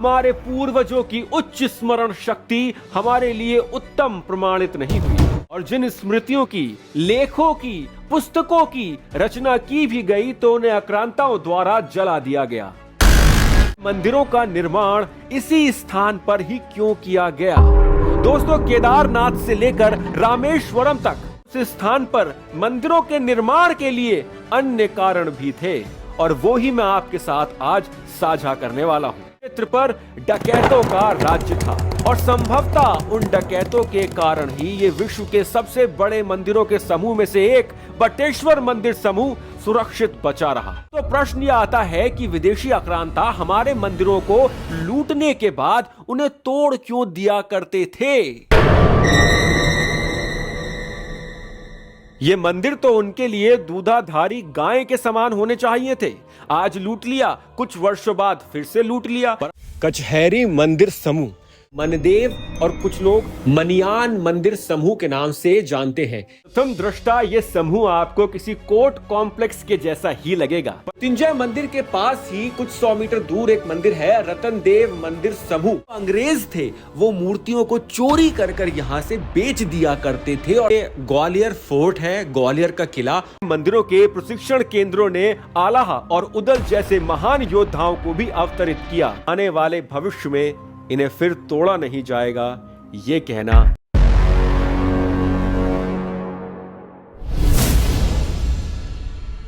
हमारे पूर्वजों की उच्च स्मरण शक्ति हमारे लिए उत्तम प्रमाणित नहीं हुई और जिन स्मृतियों की, लेखों की, पुस्तकों की रचना की भी गई तो उन्हें आक्रांताओं द्वारा जला दिया गया। मंदिरों का निर्माण इसी स्थान पर ही क्यों किया गया? दोस्तों, केदारनाथ से लेकर रामेश्वरम तक इस स्थान पर मंदिरों के निर्माण के लिए अन्य कारण भी थे और वो ही मैं आपके साथ आज साझा करने वाला हूँ। क्षेत्र पर डकैतों का राज्य था और संभवतः उन डकैतों के कारण ही ये विश्व के सबसे बड़े मंदिरों के समूह में से एक बटेश्वर मंदिर समूह सुरक्षित बचा रहा। तो प्रश्न यह आता है कि विदेशी आक्रांता हमारे मंदिरों को लूटने के बाद उन्हें तोड़ क्यों दिया करते थे? ये मंदिर तो उनके लिए दूधाधारी गाय के समान होने चाहिए थे। आज लूट लिया, कुछ वर्षों बाद फिर से लूट लिया। कचहरी मंदिर समूह, मनदेव और कुछ लोग मनियान मंदिर समूह के नाम से जानते हैं। प्रथम दृष्टा ये समूह आपको किसी कोर्ट कॉम्प्लेक्स के जैसा ही लगेगा। मृत्युंजय मंदिर के पास ही कुछ 100 मीटर दूर एक मंदिर है, रतन देव मंदिर समूह। अंग्रेज थे, वो मूर्तियों को चोरी कर कर यहाँ से बेच दिया करते थे। और ग्वालियर फोर्ट है, ग्वालियर का किला। मंदिरों के प्रशिक्षण केंद्रों ने आलाहा और उदल जैसे महान योद्धाओं को भी अवतरित किया। आने वाले भविष्य में इन्हें फिर तोड़ा नहीं जाएगा, ये कहना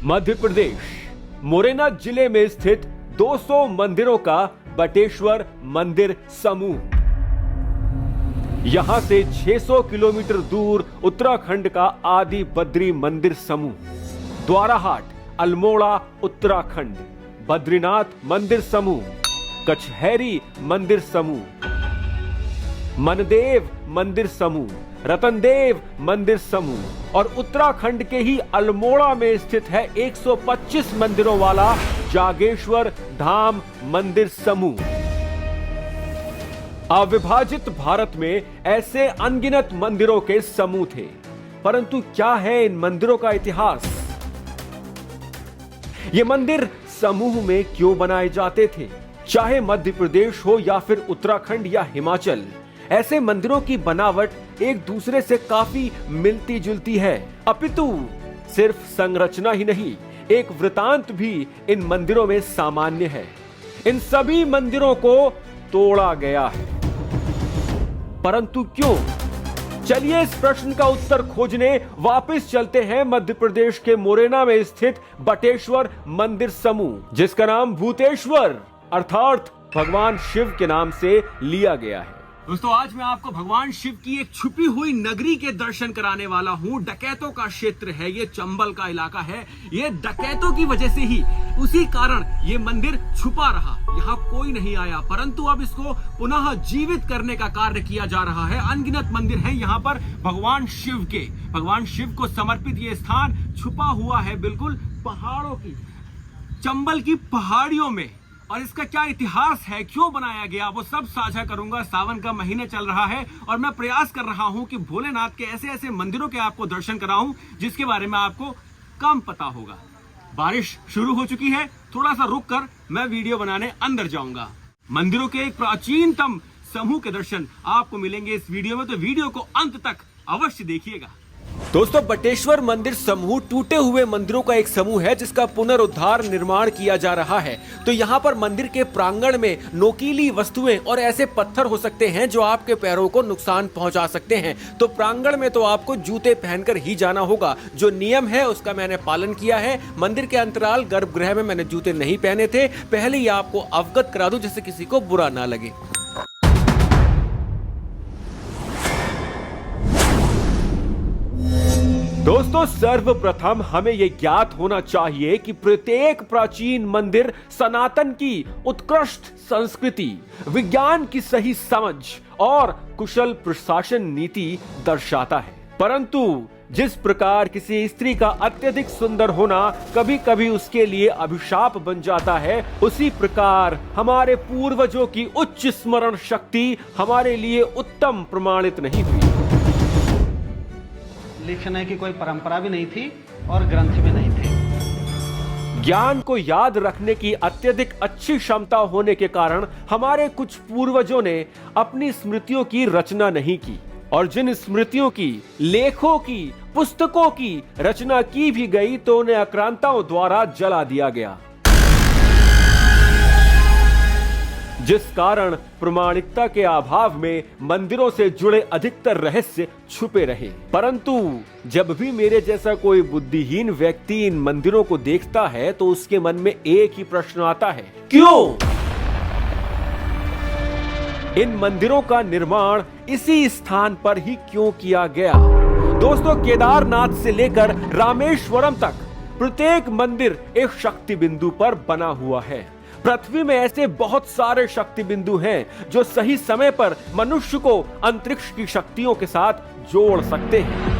मध्य प्रदेश मुरैना जिले में स्थित 200 मंदिरों का बटेश्वर मंदिर समूह। यहां से 600 किलोमीटर दूर उत्तराखंड का आदि बद्री मंदिर समूह, द्वाराहाट, अल्मोड़ा उत्तराखंड, बद्रीनाथ मंदिर समूह, कचहरी मंदिर समूह, मनदेव मंदिर समूह, रतनदेव मंदिर समूह और उत्तराखंड के ही अल्मोड़ा में स्थित है 125 मंदिरों वाला जागेश्वर धाम मंदिर समूह। अविभाजित भारत में ऐसे अनगिनत मंदिरों के समूह थे, परंतु क्या है इन मंदिरों का इतिहास? ये मंदिर समूह में क्यों बनाए जाते थे? चाहे मध्य प्रदेश हो या फिर उत्तराखंड या हिमाचल, ऐसे मंदिरों की बनावट एक दूसरे से काफी मिलती जुलती है। अपितु सिर्फ संरचना ही नहीं, एक वृतांत भी इन मंदिरों में सामान्य है। इन सभी मंदिरों को तोड़ा गया है, परंतु क्यों? चलिए इस प्रश्न का उत्तर खोजने वापस चलते हैं मध्य प्रदेश के मुरैना में स्थित बटेश्वर मंदिर समूह, जिसका नाम भूतेश्वर अर्थात भगवान शिव के नाम से लिया गया है। दोस्तों, आज मैं आपको भगवान शिव की एक छुपी हुई नगरी के दर्शन कराने वाला हूं। डकैतों का क्षेत्र है, ये चंबल का इलाका है। ये डकैतों की वजह से ही, उसी कारण ये मंदिर छुपा रहा, यहाँ कोई नहीं आया, परंतु अब इसको पुनः जीवित करने का कार्य किया जा रहा है। अनगिनत मंदिर है यहाँ पर भगवान शिव के। भगवान शिव को समर्पित ये स्थान छुपा हुआ है बिल्कुल पहाड़ों की, चंबल की पहाड़ियों में। और इसका क्या इतिहास है, क्यों बनाया गया, वो सब साझा करूंगा। सावन का महीने चल रहा है और मैं प्रयास कर रहा हूं कि भोलेनाथ के ऐसे ऐसे मंदिरों के आपको दर्शन कराऊं जिसके बारे में आपको कम पता होगा। बारिश शुरू हो चुकी है, थोड़ा सा रुक कर मैं वीडियो बनाने अंदर जाऊंगा। मंदिरों के एक प्राचीनतम समूह के दर्शन आपको मिलेंगे इस वीडियो में, तो वीडियो को अंत तक अवश्य देखिएगा। दोस्तों, बटेश्वर मंदिर समूह टूटे हुए मंदिरों का एक समूह है जिसका पुनरुद्धार निर्माण किया जा रहा है। तो यहाँ पर मंदिर के प्रांगण में नोकीली वस्तुएं और ऐसे पत्थर हो सकते हैं जो आपके पैरों को नुकसान पहुंचा सकते हैं। तो प्रांगण में तो आपको जूते पहनकर ही जाना होगा। जो नियम है उसका मैंने पालन किया है। मंदिर के अंतराल गर्भगृह में मैंने जूते नहीं पहने थे। पहले ही आपको अवगत करा दूं जिससे किसी को बुरा ना लगे। दोस्तों, सर्वप्रथम हमें यह ज्ञात होना चाहिए कि प्रत्येक प्राचीन मंदिर सनातन की उत्कृष्ट संस्कृति, विज्ञान की सही समझ और कुशल प्रशासन नीति दर्शाता है। परंतु जिस प्रकार किसी स्त्री का अत्यधिक सुंदर होना कभी कभी उसके लिए अभिशाप बन जाता है, उसी प्रकार हमारे पूर्वजों की उच्च स्मरण शक्ति हमारे लिए उत्तम प्रमाणित नहीं हुई। लिखने की कोई परंपरा भी नहीं थी और ग्रंथ भी नहीं थे। ज्ञान को याद रखने की अत्यधिक अच्छी क्षमता होने के कारण हमारे कुछ पूर्वजों ने अपनी स्मृतियों की रचना नहीं की, और जिन स्मृतियों की, लेखों की, पुस्तकों की रचना की भी गई तो उन्हें आक्रांताओं द्वारा जला दिया गया, जिस कारण प्रमाणिकता के अभाव में मंदिरों से जुड़े अधिकतर रहस्य छुपे रहे। परंतु जब भी मेरे जैसा कोई बुद्धिहीन व्यक्ति इन मंदिरों को देखता है तो उसके मन में एक ही प्रश्न आता है, क्यों? इन मंदिरों का निर्माण इसी स्थान पर ही क्यों किया गया? दोस्तों, केदारनाथ से लेकर रामेश्वरम तक प्रत्येक मंदिर एक शक्ति बिंदु पर बना हुआ है। पृथ्वी में ऐसे बहुत सारे शक्ति बिंदु हैं जो सही समय पर मनुष्य को अंतरिक्ष की शक्तियों के साथ जोड़ सकते हैं।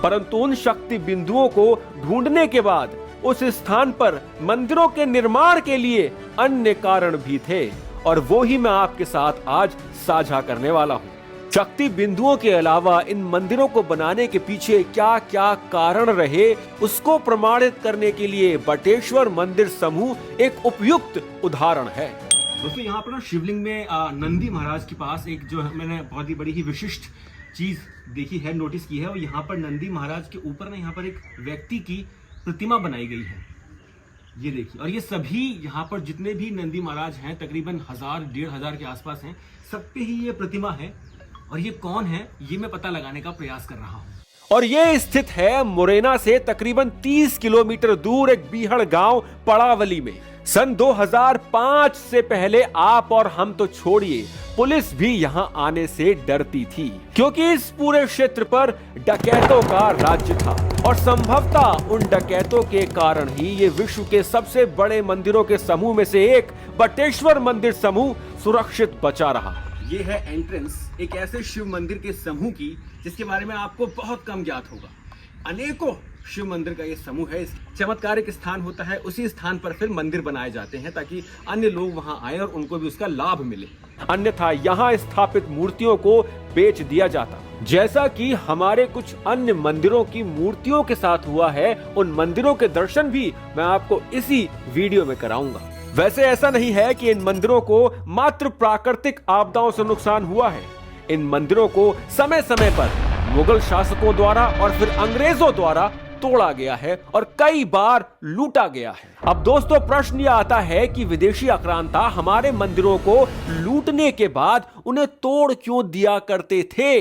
परंतु उन शक्ति बिंदुओं को ढूंढने के बाद उस स्थान पर मंदिरों के निर्माण के लिए अन्य कारण भी थे, और वो ही मैं आपके साथ आज साझा करने वाला हूं। शक्ति बिंदुओं के अलावा इन मंदिरों को बनाने के पीछे क्या क्या कारण रहे, उसको प्रमाणित करने के लिए बटेश्वर मंदिर समूह एक उपयुक्त उदाहरण है। दोस्तों, यहाँ पर ना शिवलिंग में नंदी महाराज के पास एक जो मैंने बहुत ही बड़ी ही विशिष्ट चीज देखी है, नोटिस की है, और यहाँ पर नंदी महाराज के ऊपर ना यहाँ पर एक व्यक्ति की प्रतिमा बनाई गई है, ये देखिए। और ये सभी यहाँ पर जितने भी नंदी महाराज हैं, तकरीबन 1000-1500 के आसपास हैं, सब पे ही ये प्रतिमा है। और ये कौन है, ये मैं पता लगाने का प्रयास कर रहा हूँ। और ये स्थित है मुरैना से तकरीबन 30 किलोमीटर दूर एक बीहड़ गांव पड़ावली में। सन 2005 से पहले आप और हम तो छोड़िए, पुलिस भी यहाँ आने से डरती थी, क्योंकि इस पूरे क्षेत्र पर डकैतों का राज्य था, और संभवतः उन डकैतों के कारण ही ये विश्व के सबसे बड़े मंदिरों के समूह में से एक बटेश्वर मंदिर समूह सुरक्षित बचा रहा। ये है एंट्रेंस एक ऐसे शिव मंदिर के समूह की जिसके बारे में आपको बहुत कम ज्ञात होगा। अनेकों शिव मंदिर का ये समूह है। चमत्कारिक स्थान होता है, उसी स्थान पर फिर मंदिर बनाए जाते हैं ताकि अन्य लोग वहां आए और उनको भी उसका लाभ मिले। अन्यथा यहाँ स्थापित मूर्तियों को बेच दिया जाता, जैसा कि हमारे कुछ अन्य मंदिरों की मूर्तियों के साथ हुआ है। उन मंदिरों के दर्शन भी मैं आपको इसी वीडियो में कराऊंगा। वैसे ऐसा नहीं है कि इन मंदिरों को मात्र प्राकृतिक आपदाओं से नुकसान हुआ है। इन मंदिरों को समय समय पर मुगल शासकों द्वारा और फिर अंग्रेजों द्वारा तोड़ा गया है और कई बार लूटा गया है। अब दोस्तों, प्रश्न यह आता है कि विदेशी आक्रांता हमारे मंदिरों को लूटने के बाद उन्हें तोड़ क्यों दिया करते थे?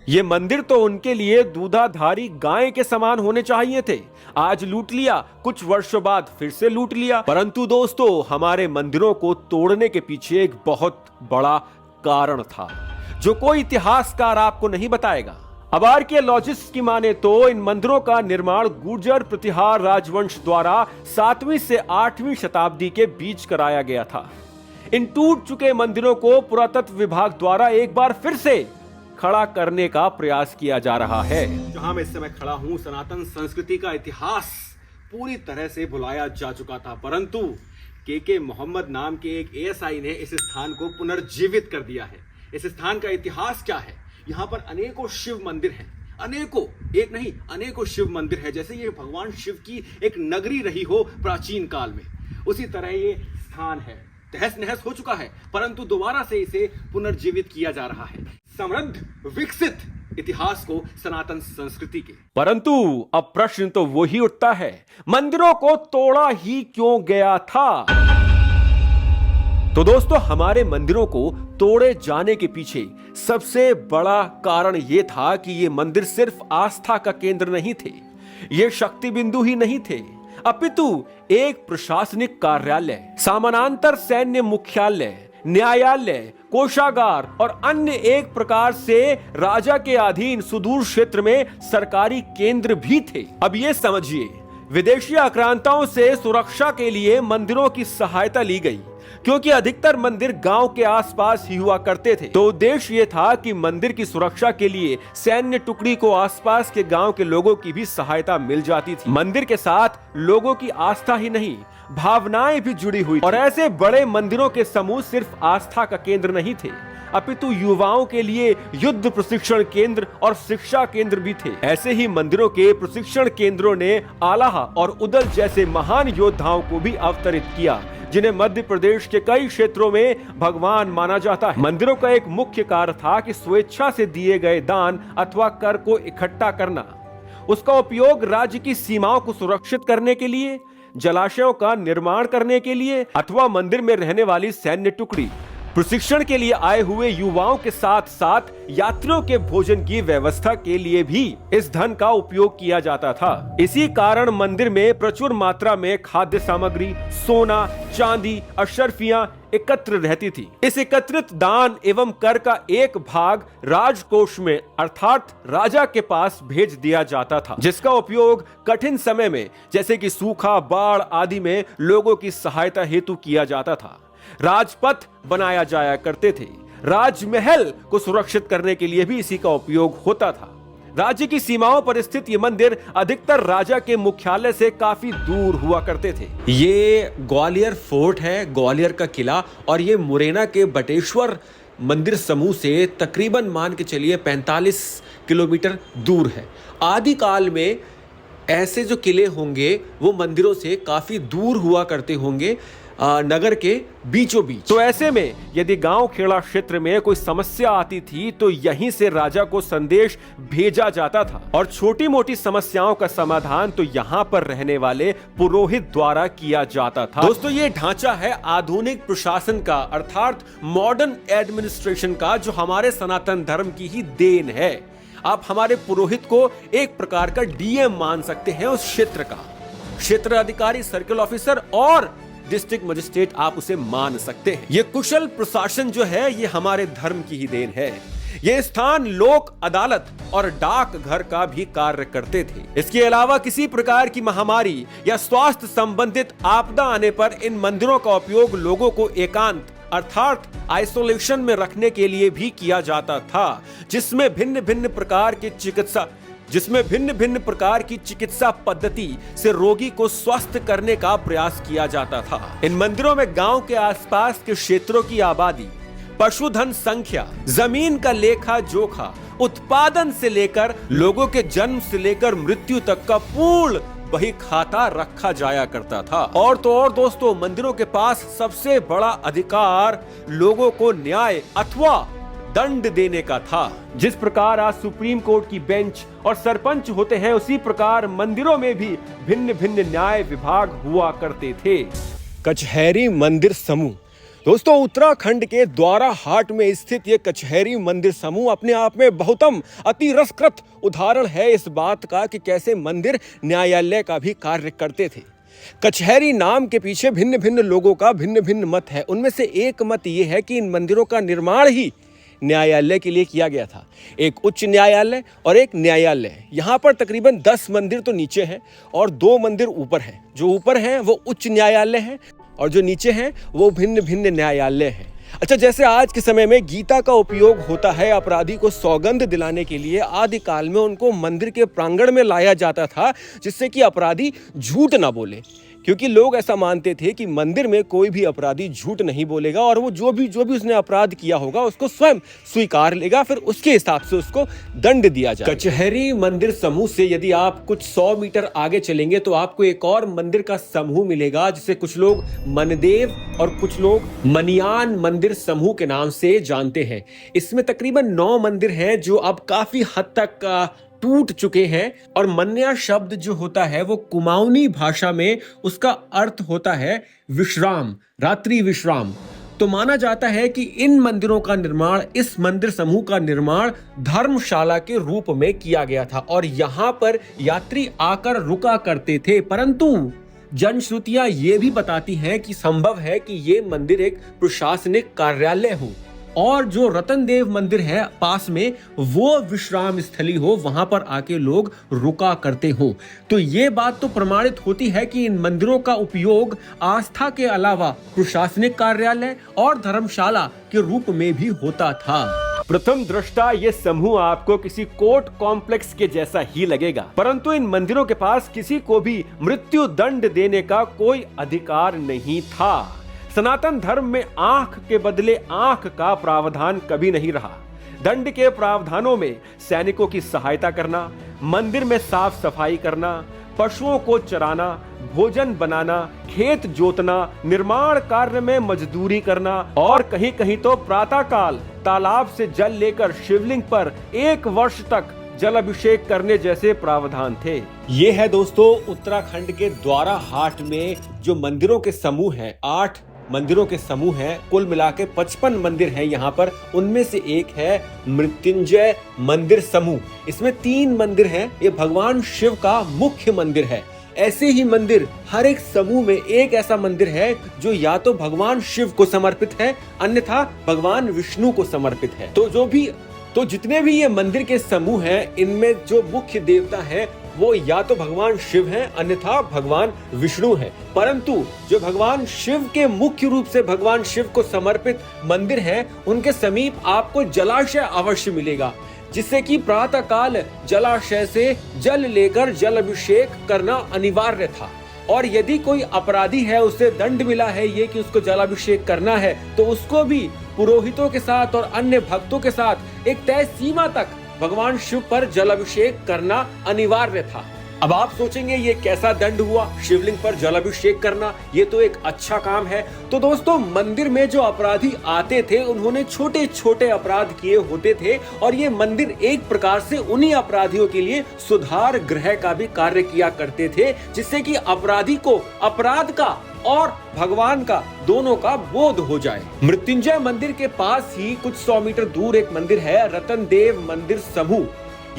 ये मंदिर तो उनके लिए दूधाधारी गाय के समान होने चाहिए थे। आज लूट लिया, कुछ वर्षों बाद फिर से लूट लिया। परंतु दोस्तों, हमारे मंदिरों को तोड़ने के पीछे एक बहुत बड़ा कारण था जो कोई इतिहासकार आपको नहीं बताएगा। अब आर्कियोलॉजिस्ट की माने तो इन मंदिरों का निर्माण गुर्जर प्रतिहार राजवंश द्वारा 7वीं से 8वीं शताब्दी के बीच कराया गया था। इन टूट चुके मंदिरों को पुरातत्व विभाग द्वारा एक बार फिर से खड़ा करने का प्रयास किया जा रहा है। जहां मैं इस समय खड़ा हूं, सनातन संस्कृति का इतिहास पूरी तरह से भुलाया जा चुका था, परंतु के मोहम्मद नाम के एक एएसआई ने इस स्थान को पुनर्जीवित कर दिया है। इस स्थान का इतिहास क्या है? यहाँ पर अनेकों शिव मंदिर हैं, अनेकों, एक नहीं अनेकों शिव मंदिर है। जैसे ये भगवान शिव की एक नगरी रही हो प्राचीन काल में, उसी तरह ये स्थान है। तहस नहस हो चुका है, परंतु दोबारा से इसे पुनर्जीवित किया जा रहा है। समृद्ध विकसित इतिहास को सनातन संस्कृति के। परंतु अब प्रश्न तो वही उठता है, मंदिरों को तोड़ा ही क्यों गया था? तो दोस्तों, हमारे मंदिरों को तोड़े जाने के पीछे सबसे बड़ा कारण यह था कि ये मंदिर सिर्फ आस्था का केंद्र नहीं थे, ये शक्ति बिंदु ही नहीं थे, अपितु एक प्रशासनिक कार्यालय, समानांतर सैन्य मुख्यालय, न्यायालय, कोषागार और अन्य एक प्रकार से राजा के अधीन सुदूर क्षेत्र में सरकारी केंद्र भी थे। अब ये समझिए, विदेशी आक्रांताओं से सुरक्षा के लिए मंदिरों की सहायता ली गई, क्योंकि अधिकतर मंदिर गांव के आसपास ही हुआ करते थे। तो उद्देश्य ये था कि मंदिर की सुरक्षा के लिए सैन्य टुकड़ी को आसपास के गांव के लोगों की भी सहायता मिल जाती थी। मंदिर के साथ लोगों की आस्था ही नहीं, भावनाएं भी जुड़ी हुई। और ऐसे बड़े मंदिरों के समूह सिर्फ आस्था का केंद्र नहीं थे, अपितु युवाओं के लिए युद्ध प्रशिक्षण केंद्र और शिक्षा केंद्र भी थे। ऐसे ही मंदिरों के प्रशिक्षण केंद्रों ने आलाह और उदल जैसे महान योद्धाओं को भी अवतरित किया, जिन्हें मध्य प्रदेश के कई क्षेत्रों में भगवान माना जाता है। मंदिरों का एक मुख्य कार्य था कि स्वेच्छा से दिए गए दान अथवा कर को इकट्ठा करना, उसका उपयोग राज्य की सीमाओं को सुरक्षित करने के लिए, जलाशयों का निर्माण करने के लिए अथवा मंदिर में रहने वाली सैन्य टुकड़ी, प्रशिक्षण के लिए आए हुए युवाओं के साथ साथ यात्रियों के भोजन की व्यवस्था के लिए भी इस धन का उपयोग किया जाता था। इसी कारण मंदिर में प्रचुर मात्रा में खाद्य सामग्री, सोना, चांदी, अशर्फियां एकत्र रहती थी। इस एकत्रित दान एवं कर का एक भाग राजकोष में अर्थात राजा के पास भेज दिया जाता था, जिसका उपयोग कठिन समय में जैसे कि सूखा, बाढ़ आदि में लोगों की सहायता हेतु किया जाता था। राजपथ बनाया जाया करते थे। राजमहल को सुरक्षित करने के लिए भी इसी का उपयोग होता था। राज्य की सीमाओं पर स्थित ये मंदिर अधिकतर राजा के मुख्यालय से काफी दूर हुआ करते थे। ये ग्वालियर फोर्ट है, ग्वालियर का किला, और ये मुरैना के बटेश्वर मंदिर समूह से तकरीबन मान के चलिए 45 किलोमीटर दूर है। आदि काल में ऐसे जो किले होंगे वो मंदिरों से काफी दूर हुआ करते होंगे, नगर के बीचों बीच। तो ऐसे में यदि गांव खेड़ा क्षेत्र में कोई समस्या आती थी तो यहीं से राजा को संदेश भेजा जाता था, और छोटी मोटी समस्याओं का समाधान तो यहाँ पर रहने वाले पुरोहित द्वारा किया जाता था। दोस्तों, ये ढांचा है आधुनिक प्रशासन का अर्थात मॉडर्न एडमिनिस्ट्रेशन का, जो हमारे सनातन धर्म की ही देन है। आप हमारे पुरोहित को एक प्रकार का डीएम मान सकते हैं उस क्षेत्र का, क्षेत्र अधिकारी, सर्कल ऑफिसर और डिस्ट्रिक्ट मजिस्ट्रेट आप उसे मान सकते हैं। ये कुशल प्रशासन जो है ये हमारे धर्म की ही देन है। ये स्थान लोक अदालत और डाक घर का भी कार्य करते थे। इसके अलावा किसी प्रकार की महामारी या स्वास्थ्य संबंधित आपदा आने पर इन मंदिरों का उपयोग लोगों को एकांत अर्थात आइसोलेशन में रखने के लिए भी किया जाता था, जिसमें भिन्न भिन्न प्रकार की चिकित्सा पद्धति से रोगी को स्वस्थ करने का प्रयास किया जाता था। इन मंदिरों में गांव के आसपास के क्षेत्रों की आबादी, पशुधन संख्या, जमीन का लेखा जोखा, उत्पादन से लेकर लोगों के जन्म से लेकर मृत्यु तक का पूर्ण वही खाता रखा जाया करता था। और तो और दोस्तों, मंदिरों के पास सबसे बड़ा अधिकार लोगों को न्याय अथवा दंड देने का था। जिस प्रकार आज सुप्रीम कोर्ट की बेंच और सरपंच होते हैं, उसी प्रकार मंदिरों में भी भिन्न भिन्न न्याय विभाग हुआ करते थे। कचहरी मंदिर समूह दोस्तों, उत्तराखंड के द्वारा हाट में स्थित ये कचहरी मंदिर समूह अपने आप में बहुतम अति रसकृत उदाहरण है इस बात का कि कैसे मंदिर न्यायालय का भी कार्य करते थे। कचहरी नाम के पीछे भिन्न भिन्न लोगों का भिन्न भिन्न मत है। उनमें से एक मत ये है कि इन मंदिरों का निर्माण ही न्यायालय के लिए किया गया था। एक उच्च न्यायालय और एक न्यायालय। यहाँ पर तकरीबन 10 मंदिर तो नीचे हैं और 2 मंदिर ऊपर हैं। जो ऊपर हैं वो उच्च न्यायालय हैं और जो नीचे हैं वो भिन्न भिन्न न्यायालय हैं। अच्छा, जैसे आज के समय में गीता का उपयोग होता है अपराधी को सौगंध दिलाने के लिए, आदि काल में उनको मंदिर के प्रांगण में लाया जाता था जिससे कि अपराधी झूठ ना बोले, क्योंकि लोग ऐसा मानते थे कि मंदिर में कोई भी अपराधी झूठ नहीं बोलेगा और वो जो भी उसने अपराध किया होगा उसको स्वयं स्वीकार लेगा, फिर उसके हिसाब से उसको दंड दिया जाएगा। कचहरी मंदिर समूह से यदि आप कुछ 100 मीटर आगे चलेंगे तो आपको एक और मंदिर का समूह मिलेगा, जिसे कुछ लोग मनदेव और कुछ लोग मनियान मंदिर समूह के नाम से जानते हैं। इसमें तकरीबन 9 मंदिर हैं जो अब काफी हद तक टूट चुके हैं, और मन्या शब्द जो होता है वो कुमाऊनी भाषा में उसका अर्थ होता है विश्राम, रात्रि विश्राम। तो माना जाता है कि इन मंदिरों का निर्माण, इस मंदिर समूह का निर्माण धर्मशाला के रूप में किया गया था और यहाँ पर यात्री आकर रुका करते थे। परंतु जनश्रुतियां ये भी बताती हैं कि संभव है कि ये मंदिर एक प्रशासनिक कार्यालय हो और जो रतन देव मंदिर है पास में वो विश्राम स्थली हो, वहां पर आके लोग रुका करते हो। तो ये बात तो प्रमाणित होती है कि इन मंदिरों का उपयोग आस्था के अलावा प्रशासनिक कार्यालय और धर्मशाला के रूप में भी होता था। प्रथम दृष्टा ये समूह आपको किसी कोर्ट कॉम्प्लेक्स के जैसा ही लगेगा, परंतु इन मंदिरों के पास किसी को भी मृत्यु दंड देने का कोई अधिकार नहीं था। सनातन धर्म में आंख के बदले आंख का प्रावधान कभी नहीं रहा। दंड के प्रावधानों में सैनिकों की सहायता करना, मंदिर में साफ सफाई करना, पशुओं को चराना, भोजन बनाना, खेत जोतना, निर्माण कार्य में मजदूरी करना और कहीं कहीं तो प्रातःकाल तालाब से जल लेकर शिवलिंग पर 1 वर्ष तक जल अभिषेक करने जैसे प्रावधान थे। ये है दोस्तों उत्तराखंड के द्वारा हाट में जो मंदिरों के समूह हैं, 8 मंदिरों के समूह हैं। कुल मिला के 55 मंदिर हैं यहाँ पर। उनमें से एक है मृत्युंजय मंदिर समूह। इसमें 3 मंदिर हैं। ये भगवान शिव का मुख्य मंदिर है। ऐसे ही मंदिर हर एक समूह में एक ऐसा मंदिर है जो या तो भगवान शिव को समर्पित है, अन्यथा भगवान विष्णु को समर्पित है। तो जितने भी ये मंदिर के समूह हैं, इनमें जो मुख्य देवता है वो या तो भगवान शिव हैं, अन्यथा भगवान विष्णु हैं। परंतु जो भगवान शिव के मुख्य रूप से भगवान शिव को समर्पित मंदिर हैं, उनके समीप आपको जलाशय अवश्य मिलेगा, जिससे कि प्रातःकाल जलाशय से जल लेकर जल अभिषेक करना अनिवार्य था। और यदि कोई अपराधी है, उसे दंड मिला है ये कि उसको जलाभिषेक करना है, तो उसको भी पुरोहितों के साथ और अन्य भक्तों के साथ एक तय सीमा तक भगवान शिव पर जलाभिषेक करना अनिवार्य था। अब आप सोचेंगे ये कैसा दंड हुआ, शिवलिंग पर जलाभिषेक करना, ये तो एक अच्छा काम है। तो दोस्तों, मंदिर में जो अपराधी आते थे उन्होंने छोटे छोटे अपराध किए होते थे और ये मंदिर एक प्रकार से उन्हीं अपराधियों के लिए सुधार गृह का भी कार्य किया करते थे, जिससे कि अपराधी को अपराध का और भगवान का दोनों का बोध हो जाए। मृत्युंजय मंदिर के पास ही कुछ 100 मीटर दूर एक मंदिर है, रतन देव मंदिर समूह।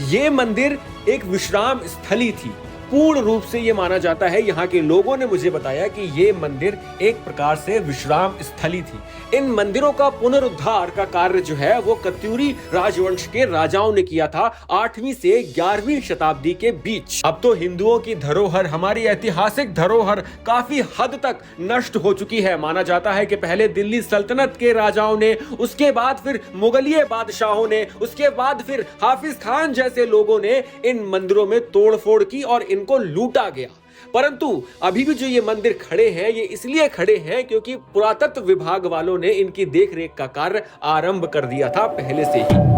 ये मंदिर एक विश्राम स्थली थी। पूर्ण रूप से ये माना जाता है, यहाँ के लोगों ने मुझे बताया कि ये मंदिर एक प्रकार से विश्राम स्थली थी। इन मंदिरों का पुनरुद्धार का कार्य जो है वो कत्यूरी राजवंश के राजाओं ने किया था 8वीं से 11वीं शताब्दी के बीच। अब तो हिंदुओं की धरोहर, हमारी ऐतिहासिक धरोहर काफी हद तक नष्ट हो चुकी है। माना जाता है कि पहले दिल्ली सल्तनत के राजाओं ने, उसके बाद फिर मुगलिये बादशाहों ने, उसके बाद फिर हाफिज खान जैसे लोगों ने इन मंदिरों में तोड़फोड़ की और इनको लूटा गया। परंतु अभी भी जो ये मंदिर खड़े हैं, ये इसलिए खड़े हैं क्योंकि पुरातत्व विभाग वालों ने इनकी देखरेख का कार्य आरंभ कर दिया था पहले से ही।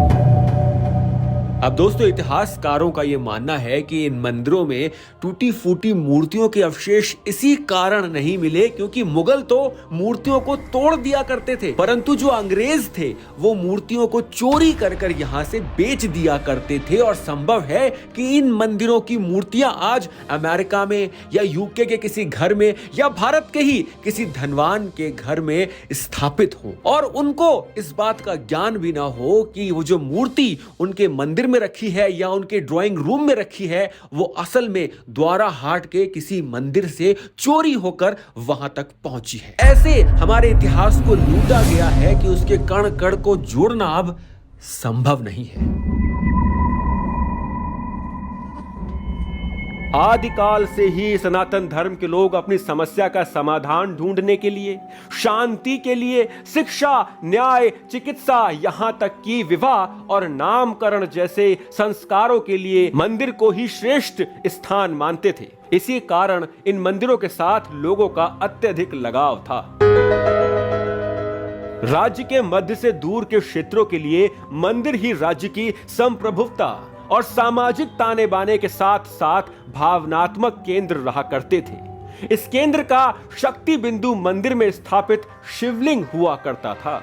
अब दोस्तों, इतिहासकारों का यह मानना है कि इन मंदिरों में टूटी फूटी मूर्तियों के अवशेष इसी कारण नहीं मिले क्योंकि मुगल तो मूर्तियों को तोड़ दिया करते थे, परंतु जो अंग्रेज थे वो मूर्तियों को चोरी कर कर यहाँ से बेच दिया करते थे। और संभव है कि इन मंदिरों की मूर्तियां आज अमेरिका में या यूके के किसी घर में या भारत के ही किसी धनवान के घर में स्थापित हो और उनको इस बात का ज्ञान भी ना हो कि वो जो मूर्ति उनके मंदिर में रखी है या उनके ड्राइंग रूम में रखी है वो असल में द्वारा हाट के किसी मंदिर से चोरी होकर वहां तक पहुंची है। ऐसे हमारे इतिहास को लूटा गया है कि उसके कण कण को जोड़ना अब संभव नहीं है। आदिकाल से ही सनातन धर्म के लोग अपनी समस्या का समाधान ढूंढने के लिए, शांति के लिए, शिक्षा, न्याय, चिकित्सा, यहां तक कि विवाह और नामकरण जैसे संस्कारों के लिए मंदिर को ही श्रेष्ठ स्थान मानते थे। इसी कारण इन मंदिरों के साथ लोगों का अत्यधिक लगाव था। राज्य के मध्य से दूर के क्षेत्रों के लिए मंदिर ही राज्य की संप्रभुता और सामाजिक ताने बाने के साथ साथ भावनात्मक केंद्र रहा करते थे। इस केंद्र का शक्ति बिंदु मंदिर में स्थापित शिवलिंग हुआ करता था।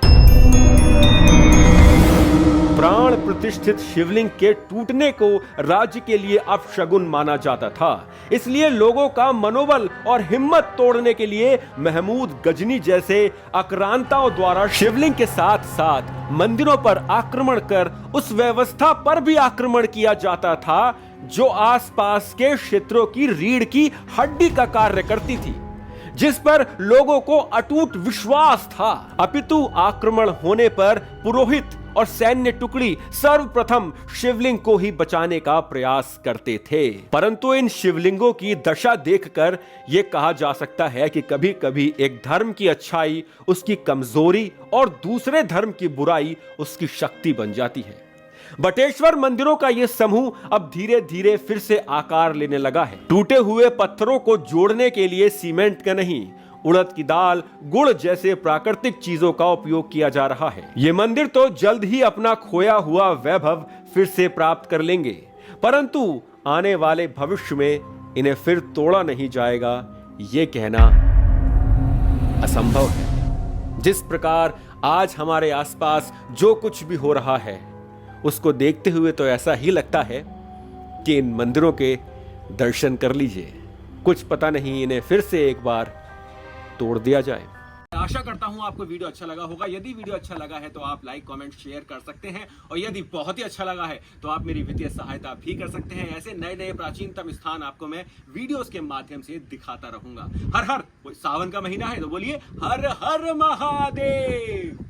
प्राण प्रतिष्ठित शिवलिंग के टूटने को राज्य के लिए अपशगुन माना जाता था। इसलिए लोगों का मनोबल और हिम्मत तोड़ने के लिए महमूद गजनी जैसे आक्रांताओं द्वारा शिवलिंग के साथ साथ मंदिरों पर आक्रमण कर उस व्यवस्था पर भी आक्रमण किया जाता था जो आसपास के क्षेत्रों की रीढ़ की हड्डी का कार्य करती थी, जिस पर लोगों को अटूट विश्वास था। अपितु आक्रमण होने पर पुरोहित और सैन्य टुकड़ी सर्वप्रथम शिवलिंग को ही बचाने का प्रयास करते थे। परंतु इन शिवलिंगों की दशा देखकर यह कहा जा सकता है कि कभी कभी एक धर्म की अच्छाई उसकी कमजोरी और दूसरे धर्म की बुराई उसकी शक्ति बन जाती है। बटेश्वर मंदिरों का यह समूह अब धीरे धीरे फिर से आकार लेने लगा है। टूटे हुए पत्थरों को जोड़ने के लिए सीमेंट का नहीं, उड़द की दाल, गुड़ जैसे प्राकृतिक चीजों का उपयोग किया जा रहा है। ये मंदिर तो जल्द ही अपना खोया हुआ वैभव फिर से प्राप्त कर लेंगे, परंतु आने वाले भविष्य में इन्हें फिर तोड़ा नहीं जाएगा, ये कहना असंभव है। जिस प्रकार आज हमारे आसपास जो कुछ भी हो रहा है, उसको देखते हुए तो ऐसा ही लगता है कि इन मंदिरों के दर्शन कर लीजिए, कुछ पता नहीं इन्हें फिर से एक बार तोड़ दिया जाए। आशा करता हूं आपको वीडियो अच्छा लगा होगा। यदि वीडियो अच्छा लगा है तो आप लाइक, कमेंट, शेयर कर सकते हैं, और यदि बहुत ही अच्छा लगा है तो आप मेरी वित्तीय सहायता भी कर सकते हैं। ऐसे नए नए प्राचीनतम स्थान आपको मैं वीडियोस के माध्यम से दिखाता रहूंगा। हर हर, सावन का महीना है तो बोलिए हर हर महादेव।